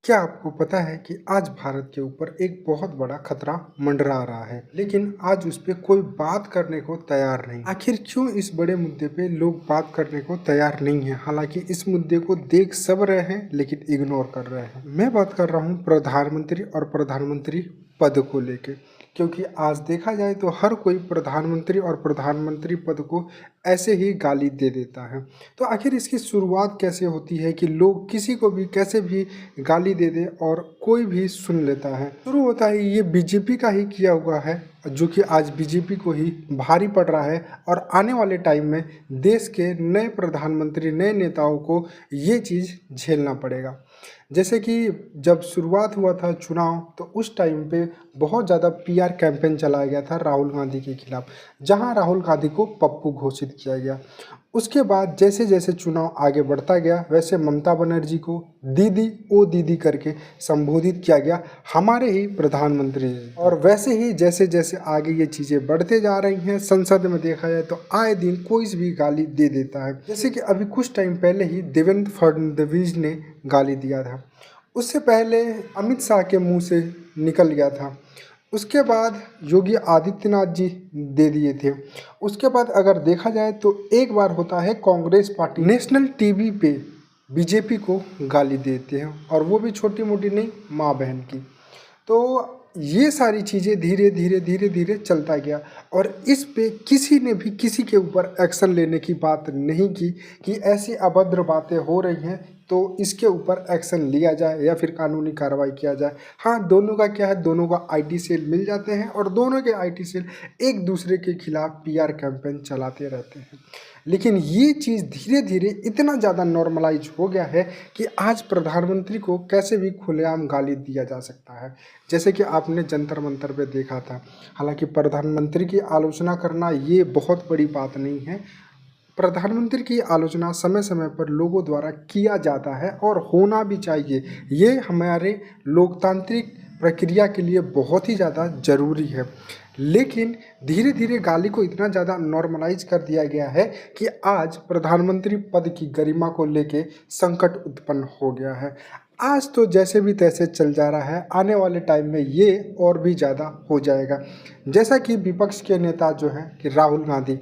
क्या आपको पता है कि आज भारत के ऊपर एक बहुत बड़ा खतरा मंडरा रहा है, लेकिन आज उस पे कोई बात करने को तैयार नहीं। आखिर क्यों इस बड़े मुद्दे पे लोग बात करने को तैयार नहीं है? हालांकि इस मुद्दे को देख सब रहे हैं, लेकिन इग्नोर कर रहे हैं। मैं बात कर रहा हूँ प्रधानमंत्री और प्रधानमंत्री पद को लेके, क्योंकि आज देखा जाए तो हर कोई प्रधानमंत्री और प्रधानमंत्री पद को ऐसे ही गाली दे देता है। तो आखिर इसकी शुरुआत कैसे होती है कि लोग किसी को भी कैसे भी गाली दे दे और कोई भी सुन लेता है? शुरू होता है ये बीजेपी का ही किया हुआ है, जो कि आज बीजेपी को ही भारी पड़ रहा है और आने वाले टाइम में देश के नए प्रधानमंत्री नए नेताओं को ये चीज़ झेलना पड़ेगा। जैसे कि जब शुरुआत हुआ था चुनाव, तो उस टाइम पे बहुत ज़्यादा पीआर कैंपेन चलाया गया था राहुल गांधी के खिलाफ, जहां राहुल गांधी को पप्पू घोषित किया गया। उसके बाद जैसे जैसे चुनाव आगे बढ़ता गया, वैसे ममता बनर्जी को दीदी ओ दीदी करके संबोधित किया गया, हमारे ही प्रधानमंत्री जी। और वैसे ही जैसे जैसे आगे ये चीज़ें बढ़ते जा रही हैं, संसद में देखा जाए तो आए दिन कोई भी गाली दे देता है। जैसे कि अभी कुछ टाइम पहले ही देवेंद्र फडणवीस ने गाली दिया था, उससे पहले अमित शाह के मुंह से निकल गया था, उसके बाद योगी आदित्यनाथ जी दे दिए थे। उसके बाद अगर देखा जाए तो एक बार होता है कांग्रेस पार्टी नेशनल टीवी पे बीजेपी को गाली देते हैं, और वो भी छोटी मोटी नहीं, माँ बहन की। तो ये सारी चीज़ें धीरे धीरे धीरे धीरे चलता गया, और इस पे किसी ने भी किसी के ऊपर एक्शन लेने की बात नहीं की कि ऐसी अभद्र बातें हो रही हैं तो इसके ऊपर एक्शन लिया जाए या फिर कानूनी कार्रवाई किया जाए। हाँ, दोनों का क्या है, दोनों का आईटी सेल मिल जाते हैं और दोनों के आईटी सेल एक दूसरे के खिलाफ पीआर कैंपेन चलाते रहते हैं। लेकिन ये चीज़ धीरे धीरे इतना ज़्यादा नॉर्मलाइज हो गया है कि आज प्रधानमंत्री को कैसे भी खुलेआम गाली दिया जा सकता है, जैसे कि आपने जंतर मंतर पे देखा था। हालांकि प्रधानमंत्री की आलोचना करना ये बहुत बड़ी बात नहीं है, प्रधानमंत्री की आलोचना समय समय पर लोगों द्वारा किया जाता है और होना भी चाहिए। ये हमारे लोकतांत्रिक प्रक्रिया के लिए बहुत ही ज़्यादा ज़रूरी है। लेकिन धीरे धीरे गाली को इतना ज़्यादा नॉर्मलाइज कर दिया गया है कि आज प्रधानमंत्री पद की गरिमा को लेके संकट उत्पन्न हो गया है। आज तो जैसे भी तैसे चल जा रहा है, आने वाले टाइम में ये और भी ज़्यादा हो जाएगा। जैसा कि विपक्ष के नेता जो हैं कि राहुल गांधी,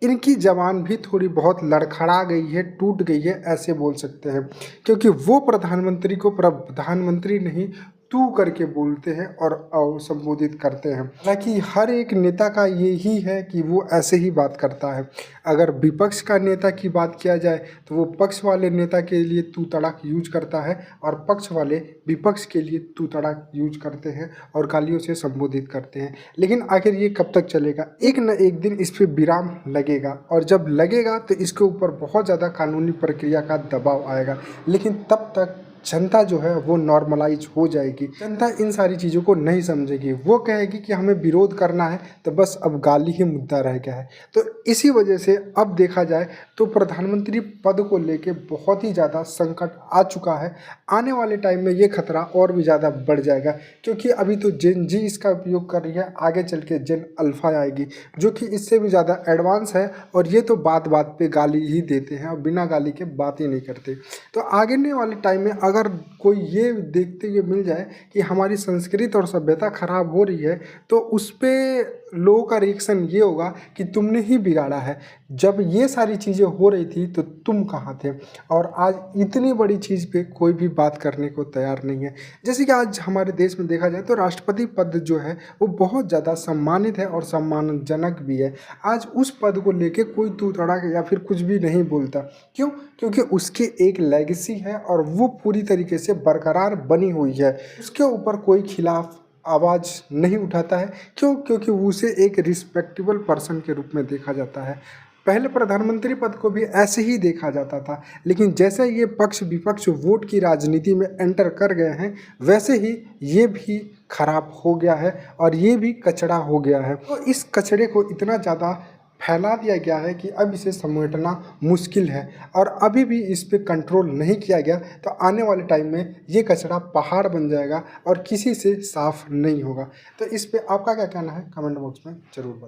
इनकी ज़बान भी थोड़ी बहुत लड़खड़ा गई है, टूट गई है, ऐसे बोल सकते हैं, क्योंकि वो प्रधानमंत्री को प्रधानमंत्री नहीं तू करके बोलते हैं और संबोधित करते हैं। हालांकि हर एक नेता का यही है कि वो ऐसे ही बात करता है। अगर विपक्ष का नेता की बात किया जाए तो वो पक्ष वाले नेता के लिए तू तड़ाक यूज करता है और पक्ष वाले विपक्ष के लिए तू तड़ाक यूज करते हैं और गालियों से संबोधित करते हैं। लेकिन आखिर ये कब तक चलेगा? एक न एक दिन इस पर विराम लगेगा, और जब लगेगा तो इसके ऊपर बहुत ज़्यादा कानूनी प्रक्रिया का दबाव आएगा। लेकिन तब तक जनता जो है वो नॉर्मलाइज हो जाएगी। जनता इन सारी चीज़ों को नहीं समझेगी, वो कहेगी कि हमें विरोध करना है तो बस अब गाली ही मुद्दा रह गया है। तो इसी वजह से अब देखा जाए तो प्रधानमंत्री पद को लेके बहुत ही ज़्यादा संकट आ चुका है। आने वाले टाइम में ये खतरा और भी ज़्यादा बढ़ जाएगा, क्योंकि अभी तो जेन जी इसका उपयोग कर रही है, आगे चल के जेन अल्फ़ा आएगी जो कि इससे भी ज़्यादा एडवांस है, और ये तो बात बात पे गाली ही देते हैं और बिना गाली के बात ही नहीं करते। तो आगे वाले टाइम में अगर कोई ये देखते हुए मिल जाए कि हमारी संस्कृति और सभ्यता खराब हो रही है, तो उस पर लोगों का रिएक्शन ये होगा कि तुमने ही बिगाड़ा है। जब ये सारी चीज़ें हो रही थी तो तुम कहाँ थे? और आज इतनी बड़ी चीज़ पे कोई भी बात करने को तैयार नहीं है। जैसे कि आज हमारे देश में देखा जाए तो राष्ट्रपति पद जो है वो बहुत ज़्यादा सम्मानित है और सम्मानजनक भी है। आज उस पद को लेके कोई तू तड़ाक या फिर कुछ भी नहीं बोलता। क्यों? क्योंकि उसकी एक लेगेसी है और वो पूरी तरीके से बरकरार बनी हुई है। उसके ऊपर कोई खिलाफ आवाज़ नहीं उठाता है। क्यों? क्योंकि उसे एक रिस्पेक्टेबल पर्सन के रूप में देखा जाता है। पहले प्रधानमंत्री पद को भी ऐसे ही देखा जाता था, लेकिन जैसे ये पक्ष विपक्ष वोट की राजनीति में एंटर कर गए हैं, वैसे ही ये भी खराब हो गया है और ये भी कचड़ा हो गया है। तो इस कचड़े को इतना ज़्यादा फैला दिया गया है कि अब इसे समेटना मुश्किल है, और अभी भी इस पे कंट्रोल नहीं किया गया तो आने वाले टाइम में ये कचरा पहाड़ बन जाएगा और किसी से साफ नहीं होगा। तो इस पे आपका क्या कहना है? कमेंट बॉक्स में ज़रूर बताएं।